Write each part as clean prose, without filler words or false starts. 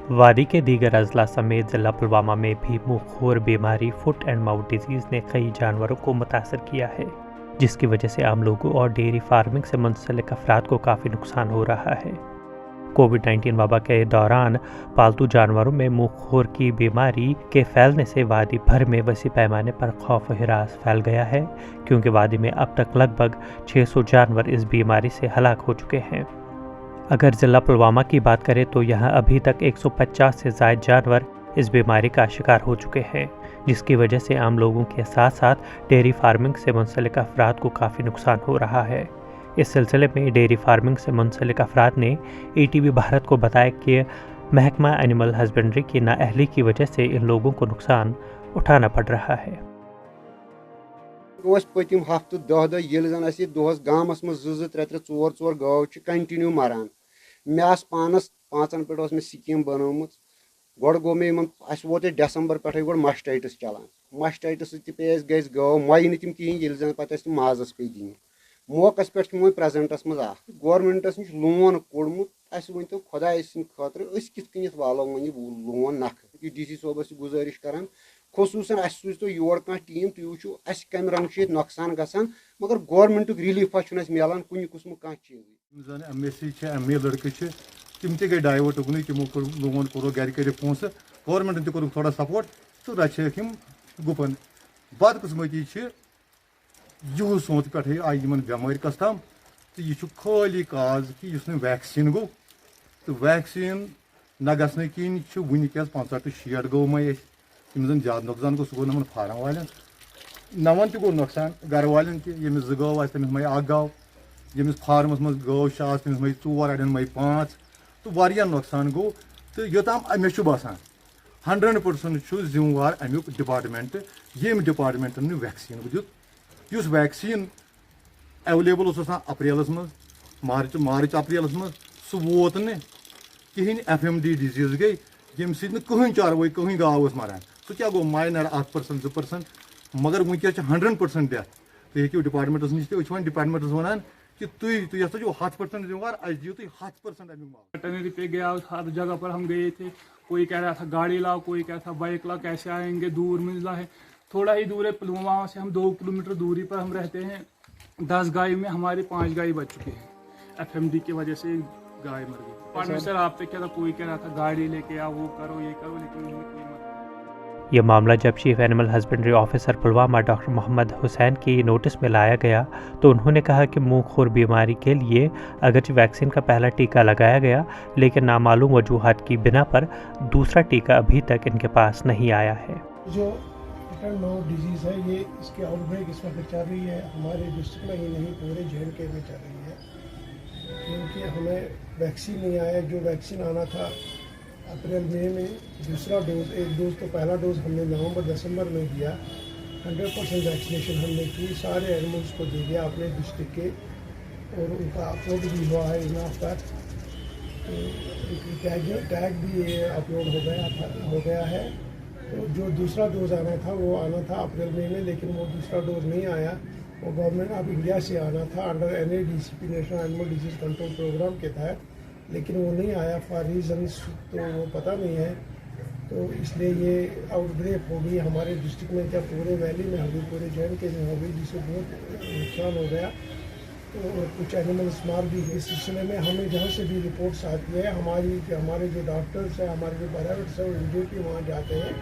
वादी के दीगर अजला समेत ज़िला पुलवामा में भी मुँहखोर बीमारी फुट एंड माउथ डिजीज़ ने कई जानवरों को मुतासर किया है, जिसकी वजह से आम लोगों और डेयरी फार्मिंग से मुंसलिक अफराद को काफ़ी नुकसान हो रहा है। कोविड-19 वबा के दौरान पालतू जानवरों में मुँहखोर की बीमारी के फैलने से वादी भर में वसी पैमाने पर खौफ हिरास फैल गया है, क्योंकि वादी में अब तक लगभग 600 जानवर इस बीमारी से हलाक हो चुके हैं। अगर ज़िला पुलवामा की बात करें तो यहाँ अभी तक 150 से ज़ायद जानवर इस बीमारी का शिकार हो चुके हैं, जिसकी वजह से आम लोगों के साथ साथ डेयरी फार्मिंग से मुंसलिक अफराद को काफ़ी नुकसान हो रहा है। इस सिलसिले में डेयरी फार्मिंग से मुंसलिक अफराद ने ETV भारत को बताया कि महकमा एनिमल हस्बेंड्री की नाअहली की वजह से इन लोगों को नुकसान उठाना पड़ रहा है। पतिम हफ्त 10 दह ये जन दोहस गामस में 2-3-4 गौ कंटिन्यू मरान। मे पानस 5 पे मे स्कीम बनोमुत गोड़ गो मे वोत दिसंबर पे गो मस्टाइटिस चलान। मस्टाइटिस पे गई गौ मोय न तम कहें ये जन पे माजस पे दिन मौकस पे वो प्रेजेंटस मज गवर्नमेंटस नश लोन कोड़मुत वन तो खुदा खतर कित वालो वो लोन नख DC सोबस गुजारिश करान खसूसन सूज तो योर कह टीम तुम वो कम रंग नुकसान गसान मगर गवर्नमेंट रिलीफा मिलान कुछ कुसम कह चीज MA लड़के तम ते गई डाइवर्ट उकन तमो लोन कोर गर कर पोस गवर्नमेंट तक थोड़ा सपोर्ट तो रचक गुपन बदकस्मती यह सोत पे आई बेमार कस तम तो यह खाली काज कि वैक्सीन गो तो वैक्सीन न गसन किन वनकस 50 to 60 गौ मै यम जन ज्यादा नुकसान गो सह गो नमन फार्म वाले नवन तक गो नुकसान घर वाले यमिस 2 गौ तमिस मै 1 गौ यमिस फार्मस मज गौ तमिस मै 4 अड़न मै 5 तो वारिया नुकसान गो तो योताम मे बसान 100% जिम्मेवार अमुक डिपार्टमेंट यम डिपार्टमेंटन वैक्सीन दित उस वैक्सीन एवेलेबल अप्रैलस मज मार्च अप्रैलस मज सह वोत न कहें FMD डिजीज गई यम कहीं चारवाई कहीं गाव मरान सह क्या गो माइनर 1% 2% मगर वनकस 100% डेथ तो हेकू डिपार्टमेंटस नश तो डिपार्टमेंटस वन कि तुम 100% जिम्मेवार अस दियो तुम 100% वेटरनरी पे गया हर जगह पर हम गए थे। कोई कह रहा था गाड़ी लाओ, कोई कह रहा था बाइक लाओ, कैसे आएंगे, दूर मिला है, थोड़ा ही दूर है पुलवामा से, हम 2 किलोमीटर दूरी पर हम रहते हैं। 10 गाय में हमारे 5 गाय बच चुके हैं। FMD की वजह से गाय मर गई। डिपार्टमेंट सर आप पे क्या था, कोई कह रहा था गाड़ी लेके आओ, वो करो ये करो, लेकिन उन्होंने कोई मत। यह मामला जब chief animal husbandry officer Pulwama doctor Mohammad Hussain की नोटिस में लाया गया तो उन्होंने कहा कि मुँहखोर बीमारी के लिए अगरचे वैक्सीन का पहला टीका लगाया गया, लेकिन नामालूम वजूहात की बिना पर दूसरा टीका अभी तक इनके पास नहीं आया है। जो माउथ डिजीज़ है ये इसकी आउटब्रेक इस वक्त चल रही है हमारे डिस्ट्रिक्ट में ही नहीं पूरे JNK में चल रही है, क्योंकि हमें वैक्सीन नहीं आया। जो वैक्सीन आना था अप्रैल मई में दूसरा डोज, एक डोज तो पहला डोज हमने नवंबर दिसंबर में दिया। 100% वैक्सीनेशन हमने की, सारे एनिमल्स को दे दिया अपने डिस्ट्रिक्ट के, और उनका अपलोड भी हुआ है इनाफ पर, तो टैग भी अपलोड हो गया है। तो जो दूसरा डोज आना था वो आना था अप्रैल मई में, लेकिन वो दूसरा डोज नहीं आया। वो गवर्नमेंट ऑफ इंडिया से आना था under NADCP national animal disease control programme के तहत, लेकिन वो नहीं आया फॉर रीजन्स तो वो पता नहीं है। तो इसलिए ये आउटब्रेक हो गई हमारे डिस्ट्रिक्ट में, जब पूरे वैली में हो गई, पूरे JNK में हो गई, जिससे बहुत नुकसान हो गया। तो कुछ एनिमल्स मार भी इस सिलसिले में हमें जहाँ से भी रिपोर्ट्स आती है, हमारे जो डॉक्टर्स हैं, हमारे जो पैरामेडिक्स हैं, वो इमीडिएटली वहाँ जाते हैं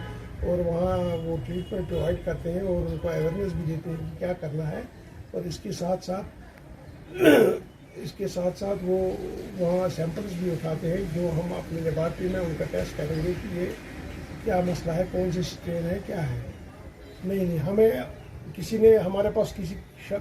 और वहाँ वो ट्रीटमेंट प्रोवाइड करते हैं और उनको अवेयरनेस भी देते हैं कि क्या करना है। और इसके साथ साथ वो वहाँ सैंपल्स भी उठाते हैं, जो हम अपनी लेबॉर्ट्री में उनका टेस्ट करेंगे कि ये क्या मसला है, कौन सी स्ट्रेन है, क्या है। नहीं, हमें किसी ने, हमारे पास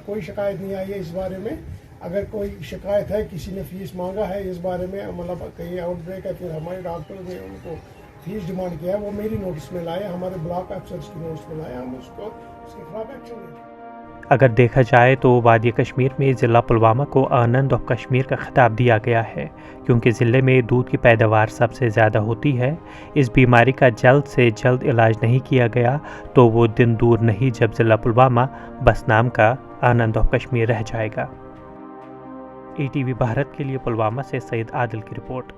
कोई शिकायत नहीं आई है इस बारे में। अगर कोई शिकायत है, किसी ने फीस मांगा है इस बारे में, मतलब कहीं आउटब्रेक है, फिर हमारे डॉक्टर ने उनको फीस डिमांड किया है, वो मेरी नोटिस में लाए, हमारे ब्लॉक अफसर्स की नोटिस में लाए, हम उसके खिलाफ एक्शन लेंगे। अगर देखा जाए तो वादी कश्मीर में ज़िला पुलवामा को आनंद ऑफ कश्मीर का खिताब दिया गया है, क्योंकि ज़िले में दूध की पैदावार सबसे ज़्यादा होती है। इस बीमारी का जल्द से जल्द इलाज नहीं किया गया तो वो दिन दूर नहीं जब ज़िला पुलवामा बस नाम का आनंद ऑफ कश्मीर रह जाएगा। ETV भारत के लिए पुलवामा से सईद आदिल की रिपोर्ट।